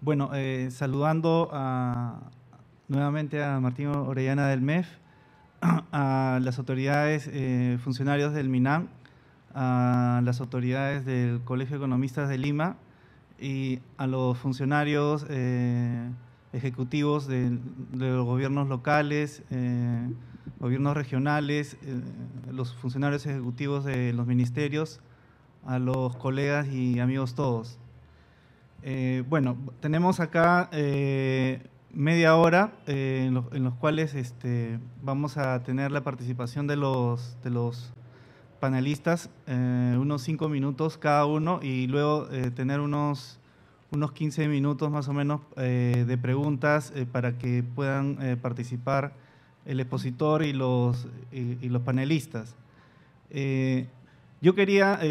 Bueno, saludando nuevamente a Martín Orellana del MEF, a las autoridades, funcionarios del MINAM, a las autoridades del Colegio de Economistas de Lima y a los funcionarios ejecutivos de los gobiernos locales, gobiernos regionales, los funcionarios ejecutivos de los ministerios, a los colegas y amigos todos. Bueno, tenemos acá media hora en los cuales vamos a tener la participación de los panelistas, unos 5 minutos cada uno, y luego tener unos 15 minutos más o menos de preguntas para que puedan participar el expositor y los panelistas. Yo quería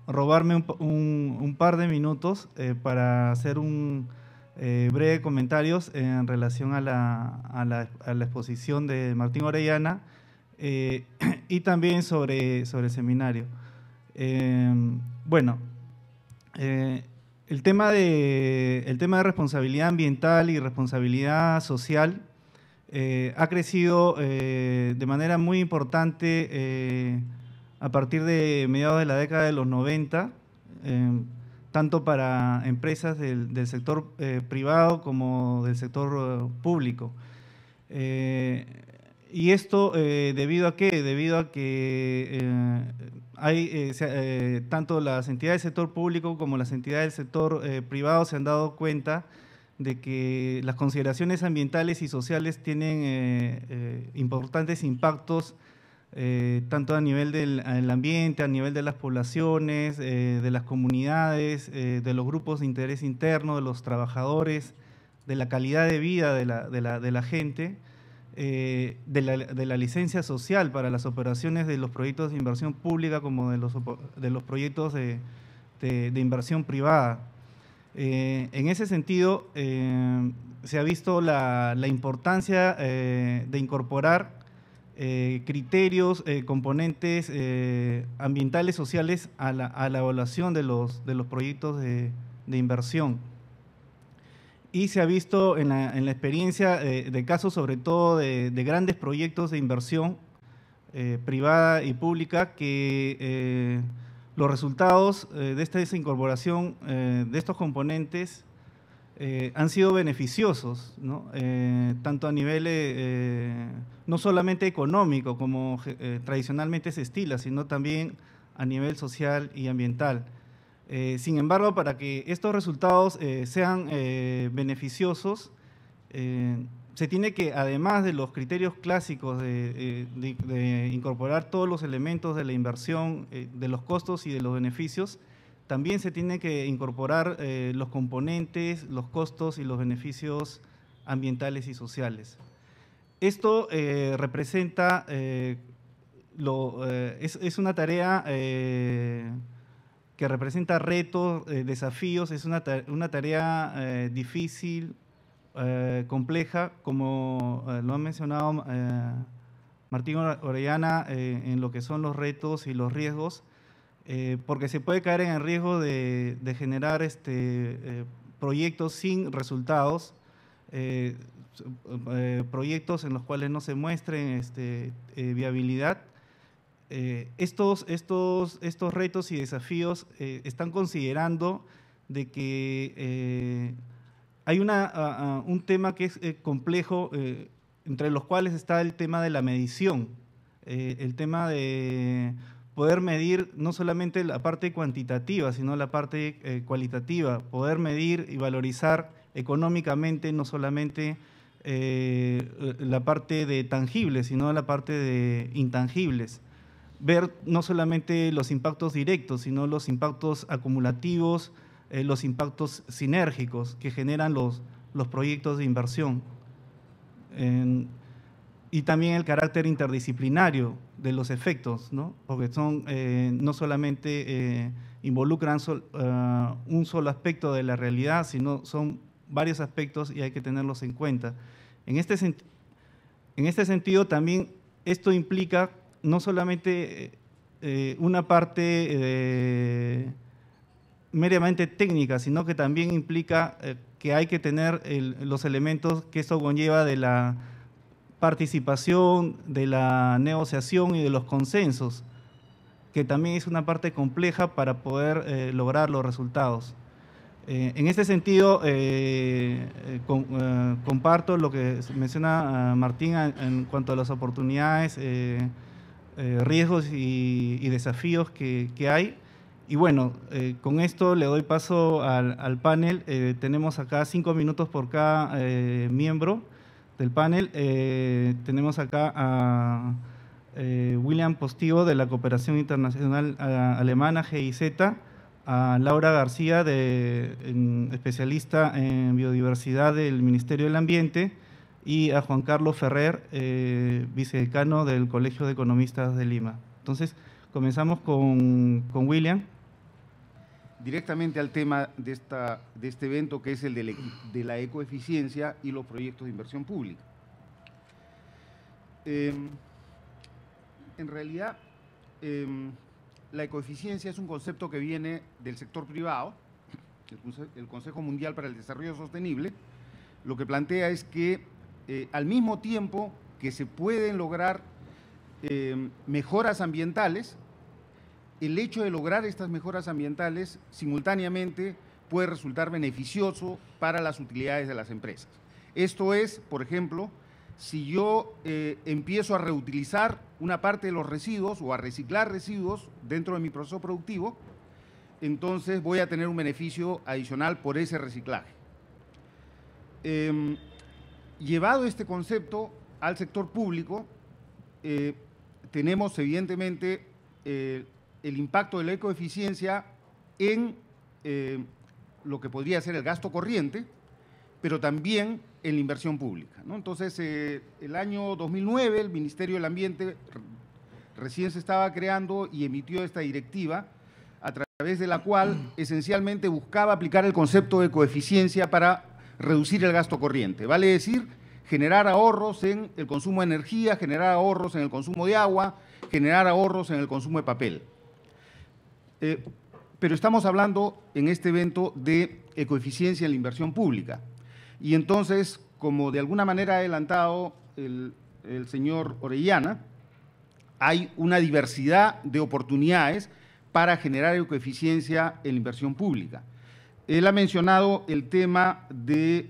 robarme un par de minutos para hacer un breve comentarios en relación a la exposición de Martín Orellana y también sobre el seminario. Bueno, el tema de responsabilidad ambiental y responsabilidad social ha crecido de manera muy importante a partir de mediados de la década de los 90, tanto para empresas del sector privado como del sector público. ¿Y esto debido a qué? Debido a que tanto las entidades del sector público como las entidades del sector privado se han dado cuenta de que las consideraciones ambientales y sociales tienen importantes impactos tanto a nivel del ambiente, a nivel de las poblaciones, de las comunidades, de los grupos de interés interno, de los trabajadores, de la calidad de vida de la gente, de la licencia social para las operaciones de los proyectos de inversión pública como de los proyectos de inversión privada. En ese sentido, se ha visto la importancia de incorporar criterios, componentes ambientales, sociales a la evaluación de los proyectos de inversión. Y se ha visto en la experiencia de casos, sobre todo de grandes proyectos de inversión privada y pública, que los resultados de esta desincorporación de estos componentes han sido beneficiosos, ¿no? Tanto a nivel no solamente económico, como tradicionalmente se estila, sino también a nivel social y ambiental. Sin embargo, para que estos resultados sean beneficiosos, se tiene que, además de los criterios clásicos de incorporar todos los elementos de la inversión, de los costos y de los beneficios, también se tiene que incorporar los componentes, los costos y los beneficios ambientales y sociales. Esto representa, es una tarea que representa retos, desafíos, es una tarea difícil, compleja, como lo ha mencionado Martín Orellana, en lo que son los retos y los riesgos, porque se puede caer en el riesgo de generar proyectos sin resultados, proyectos en los cuales no se muestren viabilidad. Estos retos y desafíos están considerando de que hay un tema que es complejo, entre los cuales está el tema de la medición, el tema de poder medir no solamente la parte cuantitativa, sino la parte cualitativa, poder medir y valorizar económicamente no solamente la parte de tangibles, sino la parte de intangibles. Ver no solamente los impactos directos, sino los impactos acumulativos, los impactos sinérgicos que generan los proyectos de inversión. Y también el carácter interdisciplinario de los efectos, ¿no? Porque no solamente involucran un solo aspecto de la realidad, sino son varios aspectos y hay que tenerlos en cuenta. En este sentido, también esto implica no solamente una parte meramente técnica, sino que también implica que hay que tener los elementos que esto conlleva de la participación, de la negociación y de los consensos, que también es una parte compleja para poder lograr los resultados. En este sentido, comparto lo que menciona Martín en cuanto a las oportunidades, riesgos y desafíos que hay. Y bueno, con esto le doy paso al panel. Tenemos acá 5 minutos por cada miembro del panel. Tenemos acá a William Postigo de la Cooperación Internacional Alemana, GIZ, a Laura García, especialista en biodiversidad del Ministerio del Ambiente, y a Juan Carlos Ferrer, vicedecano del Colegio de Economistas de Lima. Entonces, comenzamos con William. Directamente al tema de este evento, que es el de la ecoeficiencia y los proyectos de inversión pública. En realidad, la ecoeficiencia es un concepto que viene del sector privado. El Consejo Mundial para el Desarrollo Sostenible lo que plantea es que al mismo tiempo que se pueden lograr mejoras ambientales, el hecho de lograr estas mejoras ambientales simultáneamente puede resultar beneficioso para las utilidades de las empresas. Esto es, por ejemplo, si yo empiezo a reutilizar una parte de los residuos o a reciclar residuos dentro de mi proceso productivo, entonces voy a tener un beneficio adicional por ese reciclaje. Llevado este concepto al sector público, tenemos evidentemente el impacto de la ecoeficiencia en lo que podría ser el gasto corriente, pero también en la inversión pública, ¿no? Entonces, el año 2009, el Ministerio del Ambiente recién se estaba creando y emitió esta directiva, a través de la cual esencialmente buscaba aplicar el concepto de ecoeficiencia para reducir el gasto corriente. Vale decir, generar ahorros en el consumo de energía, generar ahorros en el consumo de agua, generar ahorros en el consumo de papel. Pero estamos hablando en este evento de ecoeficiencia en la inversión pública. Y entonces, como de alguna manera ha adelantado el señor Orellana, hay una diversidad de oportunidades para generar ecoeficiencia en la inversión pública. Él ha mencionado el tema de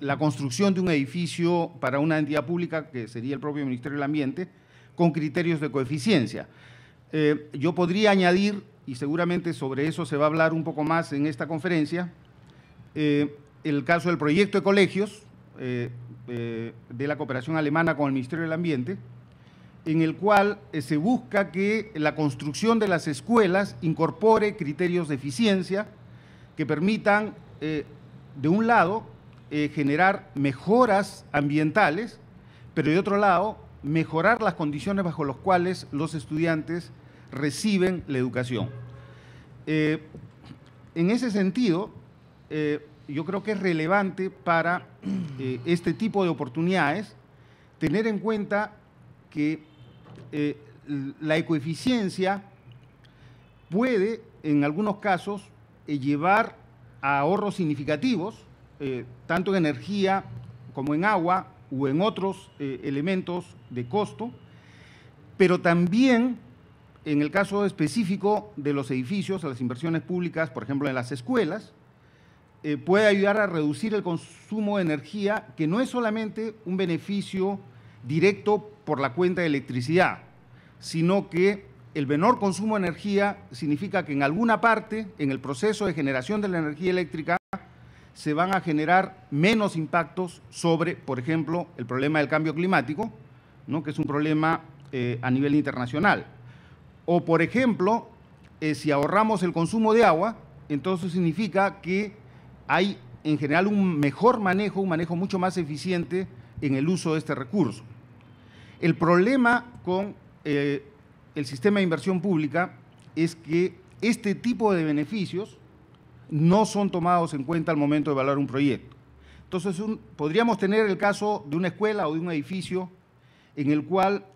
la construcción de un edificio para una entidad pública, que sería el propio Ministerio del Ambiente, con criterios de ecoeficiencia. Yo podría añadir, y seguramente sobre eso se va a hablar un poco más en esta conferencia, el caso del proyecto de colegios de la cooperación alemana con el Ministerio del Ambiente, en el cual se busca que la construcción de las escuelas incorpore criterios de eficiencia que permitan, de un lado, generar mejoras ambientales, pero de otro lado, mejorar las condiciones bajo las cuales los estudiantes reciben la educación. En ese sentido, yo creo que es relevante para este tipo de oportunidades tener en cuenta que la ecoeficiencia puede, en algunos casos, llevar a ahorros significativos, tanto en energía como en agua o en otros elementos de costo, pero también en el caso específico de los edificios, las inversiones públicas, por ejemplo, en las escuelas, puede ayudar a reducir el consumo de energía, que no es solamente un beneficio directo por la cuenta de electricidad, sino que el menor consumo de energía significa que en alguna parte, en el proceso de generación de la energía eléctrica, se van a generar menos impactos sobre, por ejemplo, el problema del cambio climático, ¿no?, que es un problema a nivel internacional. O, por ejemplo, si ahorramos el consumo de agua, entonces significa que hay en general un mejor manejo, un manejo mucho más eficiente en el uso de este recurso. El problema con el sistema de inversión pública es que este tipo de beneficios no son tomados en cuenta al momento de evaluar un proyecto. Entonces, podríamos tener el caso de una escuela o de un edificio en el cual,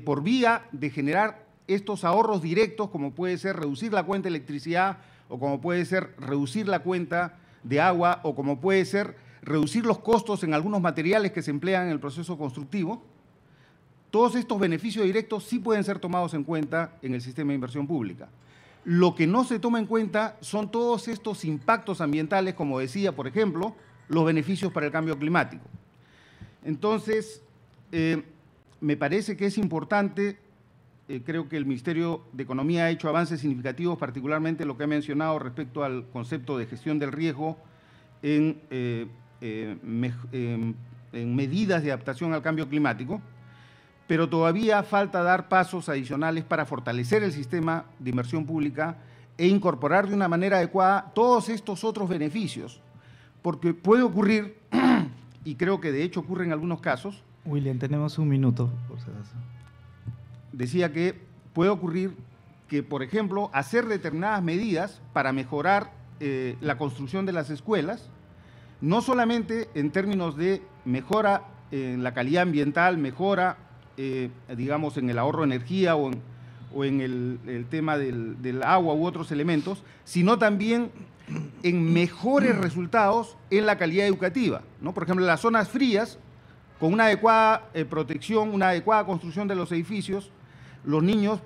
por vía de generar estos ahorros directos, como puede ser reducir la cuenta de electricidad o como puede ser reducir la cuenta de agua, o como puede ser reducir los costos en algunos materiales que se emplean en el proceso constructivo. Todos estos beneficios directos sí pueden ser tomados en cuenta en el sistema de inversión pública. Lo que no se toma en cuenta son todos estos impactos ambientales, como decía, por ejemplo, los beneficios para el cambio climático. Entonces, me parece que es importante, creo que el Ministerio de Economía ha hecho avances significativos, particularmente lo que ha mencionado respecto al concepto de gestión del riesgo en medidas de adaptación al cambio climático, pero todavía falta dar pasos adicionales para fortalecer el sistema de inversión pública e incorporar de una manera adecuada todos estos otros beneficios, porque puede ocurrir, y creo que de hecho ocurre en algunos casos. William, tenemos un minuto, por si acaso. Decía que puede ocurrir que, por ejemplo, hacer determinadas medidas para mejorar la construcción de las escuelas, no solamente en términos de mejora en la calidad ambiental, mejora digamos, en el ahorro de energía o en el tema del agua u otros elementos, sino también en mejores resultados en la calidad educativa, ¿no? Por ejemplo, en las zonas frías, con una adecuada protección, una adecuada construcción de los edificios, los niños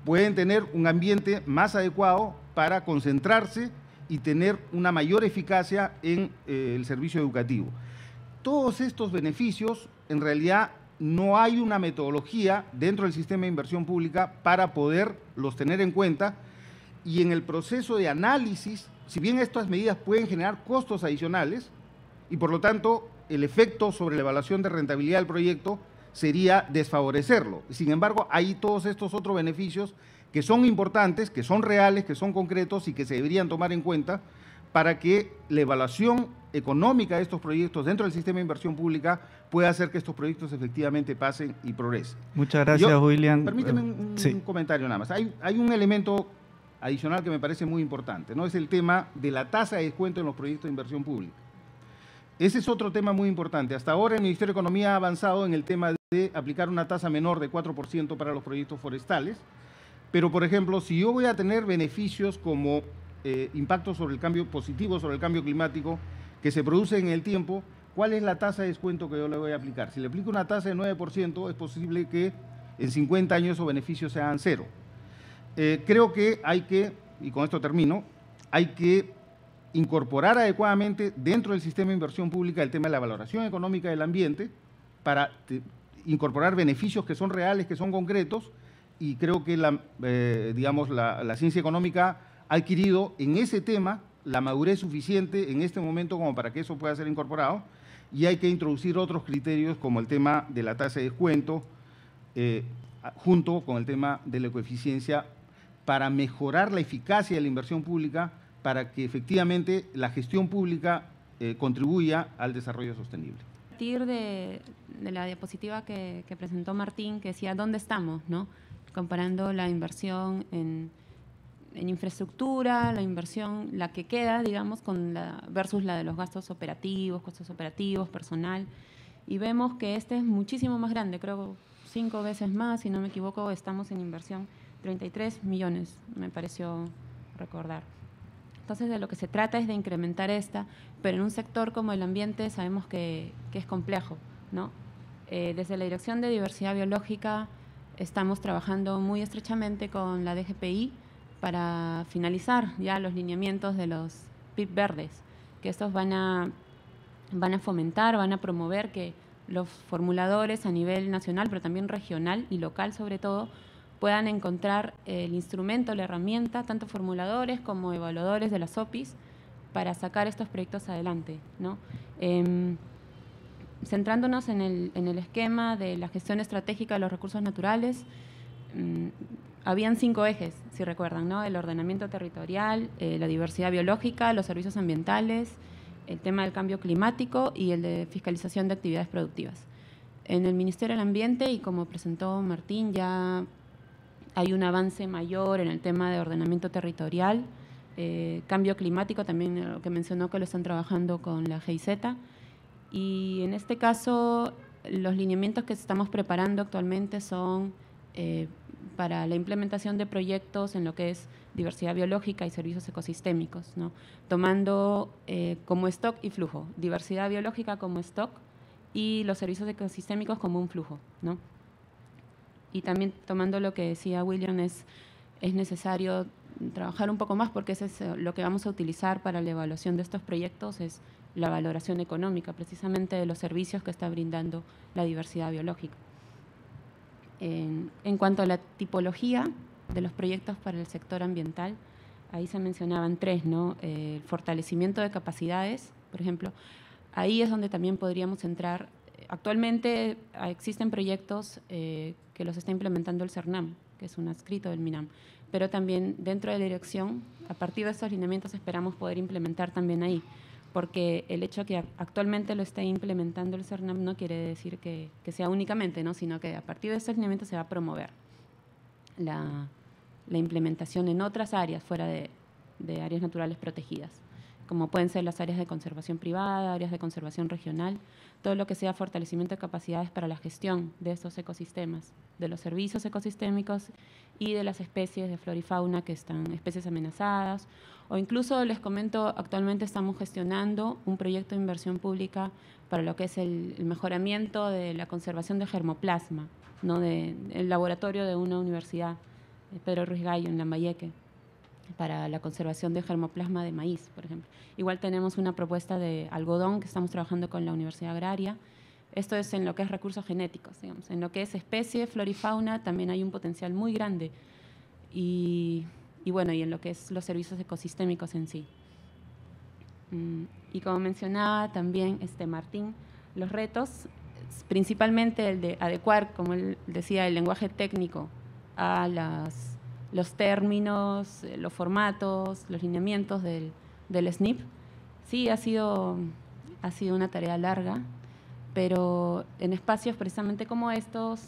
pueden tener un ambiente más adecuado para concentrarse y tener una mayor eficacia en el servicio educativo. Todos estos beneficios, en realidad, no hay una metodología dentro del sistema de inversión pública para poderlos tener en cuenta, y en el proceso de análisis, si bien estas medidas pueden generar costos adicionales y por lo tanto el efecto sobre la evaluación de rentabilidad del proyecto sería desfavorecerlo. Sin embargo, hay todos estos otros beneficios que son importantes, que son reales, que son concretos y que se deberían tomar en cuenta para que la evaluación económica de estos proyectos dentro del sistema de inversión pública pueda hacer que estos proyectos efectivamente pasen y progresen. Muchas gracias, William. Permíteme un comentario nada más. Hay un elemento adicional que me parece muy importante, ¿no? Es el tema de la tasa de descuento en los proyectos de inversión pública. Ese es otro tema muy importante. Hasta ahora el Ministerio de Economía ha avanzado en el tema de aplicar una tasa menor de 4% para los proyectos forestales, pero, por ejemplo, si yo voy a tener beneficios como impactos sobre el cambio positivo, sobre el cambio climático, que se produce en el tiempo, ¿cuál es la tasa de descuento que yo le voy a aplicar? Si le aplico una tasa de 9%, es posible que en 50 años esos beneficios sean cero. Creo que hay que, y con esto termino, hay que incorporar adecuadamente dentro del sistema de inversión pública el tema de la valoración económica del ambiente para incorporar beneficios que son reales, que son concretos, y creo que digamos, la ciencia económica ha adquirido en ese tema la madurez suficiente en este momento como para que eso pueda ser incorporado, y hay que introducir otros criterios como el tema de la tasa de descuento, junto con el tema de la coeficiencia, para mejorar la eficacia de la inversión pública, para que efectivamente la gestión pública contribuya al desarrollo sostenible. A partir de la diapositiva que presentó Martín, que decía ¿dónde estamos?, ¿no? Comparando la inversión en infraestructura, la inversión, la que queda, digamos, versus la de los gastos operativos, costos operativos, personal, y vemos que este es muchísimo más grande, creo 5 veces más, si no me equivoco, estamos en inversión 33 millones, me pareció recordar. Entonces, de lo que se trata es de incrementar esta, pero en un sector como el ambiente sabemos que es complejo, ¿no? Desde la Dirección de Diversidad Biológica estamos trabajando muy estrechamente con la DGPI para finalizar ya los lineamientos de los PIB verdes, que estos van a fomentar, van a promover que los formuladores a nivel nacional, pero también regional y local sobre todo, puedan encontrar el instrumento, la herramienta, tanto formuladores como evaluadores de las OPIs, para sacar estos proyectos adelante, ¿no? Centrándonos en el esquema de la gestión estratégica de los recursos naturales, habían 5 ejes, si recuerdan, ¿no? El ordenamiento territorial, la diversidad biológica, los servicios ambientales, el tema del cambio climático y el de fiscalización de actividades productivas. En el Ministerio del Ambiente, y como presentó Martín, ya hay un avance mayor en el tema de ordenamiento territorial, cambio climático, también lo que mencionó que lo están trabajando con la GIZ, y en este caso los lineamientos que estamos preparando actualmente son para la implementación de proyectos en lo que es diversidad biológica y servicios ecosistémicos, ¿no? Tomando como stock y flujo, diversidad biológica como stock y los servicios ecosistémicos como un flujo, ¿no? Y también tomando lo que decía William, es necesario trabajar un poco más, porque eso es lo que vamos a utilizar para la evaluación de estos proyectos, es la valoración económica, precisamente de los servicios que está brindando la diversidad biológica. En cuanto a la tipología de los proyectos para el sector ambiental, ahí se mencionaban tres, ¿no? El fortalecimiento de capacidades, por ejemplo, ahí es donde también podríamos entrar. Actualmente existen proyectos que los está implementando el CERNAM, que es un adscrito del MINAM, pero también dentro de la dirección, a partir de estos lineamientos esperamos poder implementar también ahí, porque el hecho de que actualmente lo esté implementando el CERNAM no quiere decir que sea únicamente, ¿no? Sino que a partir de estos lineamientos se va a promover la implementación en otras áreas fuera de áreas naturales protegidas, como pueden ser las áreas de conservación privada, áreas de conservación regional, todo lo que sea fortalecimiento de capacidades para la gestión de estos ecosistemas, de los servicios ecosistémicos y de las especies de flora y fauna que están, especies amenazadas, o incluso les comento, actualmente estamos gestionando un proyecto de inversión pública para lo que es el mejoramiento de la conservación de germoplasma, ¿no? El laboratorio de una universidad, Pedro Ruiz Gallo, en Lambayeque, para la conservación de germoplasma de maíz, por ejemplo. Igual tenemos una propuesta de algodón que estamos trabajando con la Universidad Agraria. Esto es en lo que es recursos genéticos, digamos. En lo que es especie, flora y fauna también hay un potencial muy grande. Y bueno, y en lo que es los servicios ecosistémicos en sí. Y como mencionaba también Martín, los retos, principalmente el de adecuar, como él decía, el lenguaje técnico a los términos, los formatos, los lineamientos del SNIP. Sí, ha sido una tarea larga, pero en espacios precisamente como estos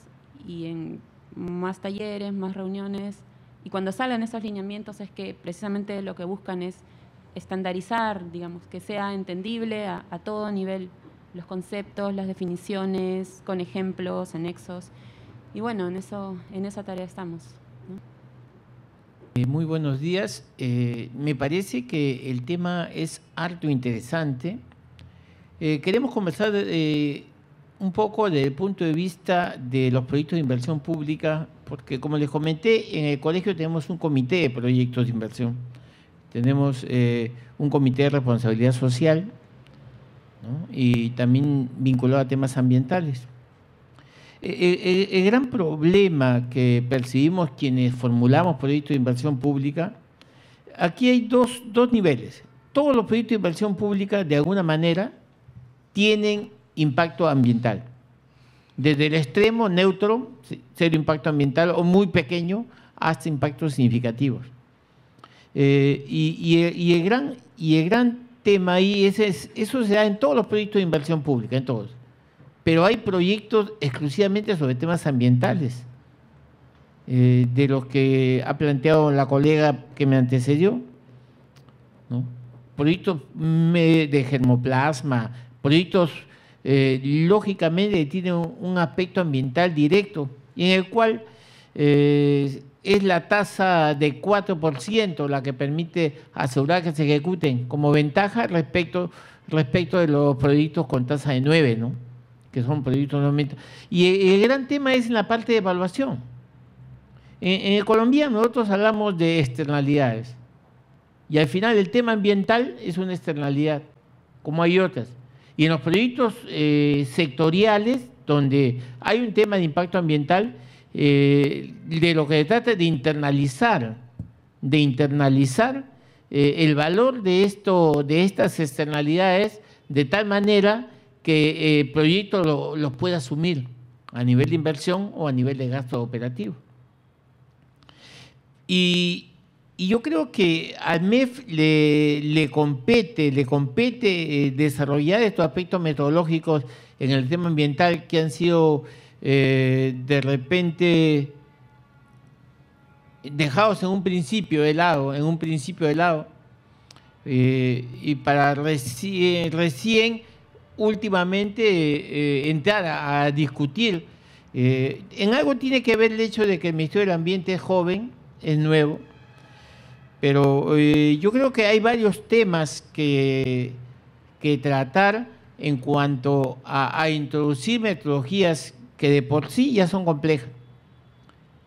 y en más talleres, más reuniones, y cuando salen esos lineamientos es que precisamente lo que buscan es estandarizar, digamos, que sea entendible a todo nivel, los conceptos, las definiciones, con ejemplos, anexos, y bueno, en esa tarea estamos, ¿no? Muy buenos días. Me parece que el tema es harto interesante. Queremos conversar un poco desde el punto de vista de los proyectos de inversión pública, porque como les comenté, en el colegio tenemos un comité de proyectos de inversión. Tenemos un comité de responsabilidad social, ¿no? Y también vinculado a temas ambientales. El gran problema que percibimos quienes formulamos proyectos de inversión pública, aquí hay dos niveles. Todos los proyectos de inversión pública, de alguna manera, tienen impacto ambiental. Desde el extremo neutro, cero impacto ambiental, o muy pequeño, hasta impactos significativos. Y el gran tema ahí eso se da en todos los proyectos de inversión pública, en todos. Pero hay proyectos exclusivamente sobre temas ambientales, de los que ha planteado la colega que me antecedió, ¿no? Proyectos de germoplasma, proyectos lógicamente tienen un aspecto ambiental directo, y en el cual es la tasa de 4% la que permite asegurar que se ejecuten como ventaja respecto de los proyectos con tasa de 9, ¿no? Que son proyectos normalmente. Y el gran tema es en la parte de evaluación. En economía nosotros hablamos de externalidades, y al final el tema ambiental es una externalidad, como hay otras. Y en los proyectos sectoriales, donde hay un tema de impacto ambiental, de lo que se trata es de internalizar el valor de estas externalidades, de tal manera que el proyecto lo pueda asumir a nivel de inversión o a nivel de gasto operativo. Y yo creo que al MEF le compete desarrollar estos aspectos metodológicos en el tema ambiental que han sido de repente dejados en un principio de lado, y para recién últimamente entrar a discutir. En algo tiene que ver el hecho de que el Ministerio del Ambiente es joven, es nuevo, Pero yo creo que hay varios temas que tratar en cuanto a introducir metodologías que de por sí ya son complejas.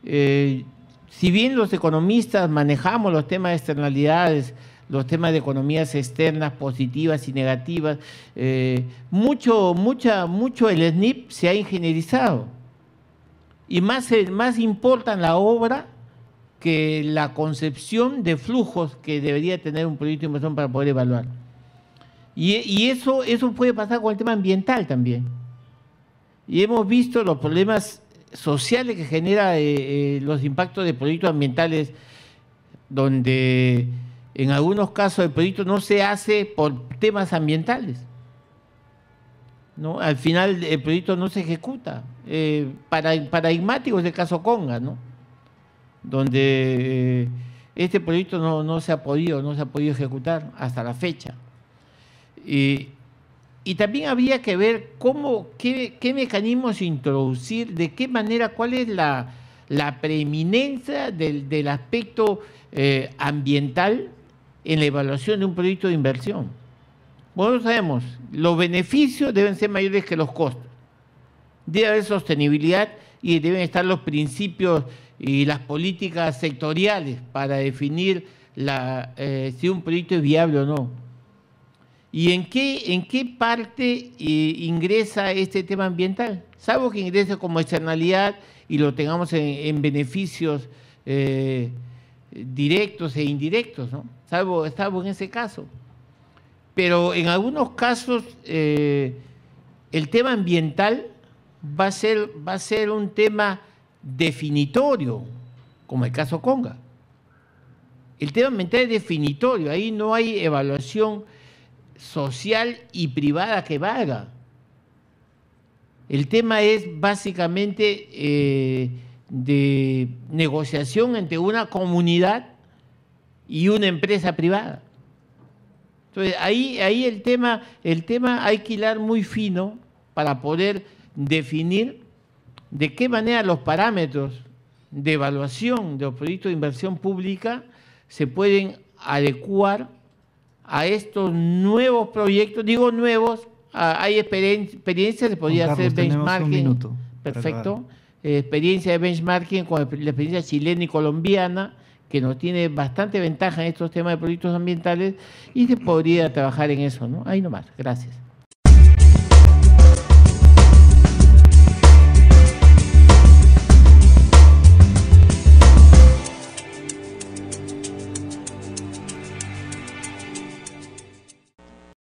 Si bien los economistas manejamos los temas de externalidades, los temas de economías externas positivas y negativas, mucho el SNIP se ha ingenierizado y más importa en la obra que la concepción de flujos que debería tener un proyecto de inversión para poder evaluar. Y eso puede pasar con el tema ambiental también. Y hemos visto los problemas sociales que genera los impactos de proyectos ambientales, donde en algunos casos el proyecto no se hace por temas ambientales, ¿no? Al final el proyecto no se ejecuta. Paradigmático es el caso Conga, ¿no? Donde este proyecto no se ha podido ejecutar hasta la fecha. Y también habría que ver qué mecanismos introducir, de qué manera, cuál es la preeminencia del aspecto ambiental en la evaluación de un proyecto de inversión. Bueno, sabemos, los beneficios deben ser mayores que los costos. Debe haber sostenibilidad y deben estar los principios y las políticas sectoriales para definir si un proyecto es viable o no. ¿Y en qué parte ingresa este tema ambiental? Salvo que ingrese como externalidad y lo tengamos en beneficios directos e indirectos, ¿no? Salvo en ese caso. Pero en algunos casos el tema ambiental va a ser un tema definitorio, como el caso Conga. El tema ambiental es definitorio, ahí no hay evaluación social y privada que valga. El tema es básicamente de negociación entre una comunidad y una empresa privada. Entonces, ahí el tema hay que hilar muy fino para poder definir de qué manera los parámetros de evaluación de los proyectos de inversión pública se pueden adecuar a estos nuevos proyectos. Digo nuevos, hay experiencias, se podría hacer benchmarking. Perfecto. Experiencia de benchmarking con la experiencia chilena y colombiana, que nos tiene bastante ventaja en estos temas de proyectos ambientales, y se podría trabajar en eso, ¿no? Ahí nomás. Gracias.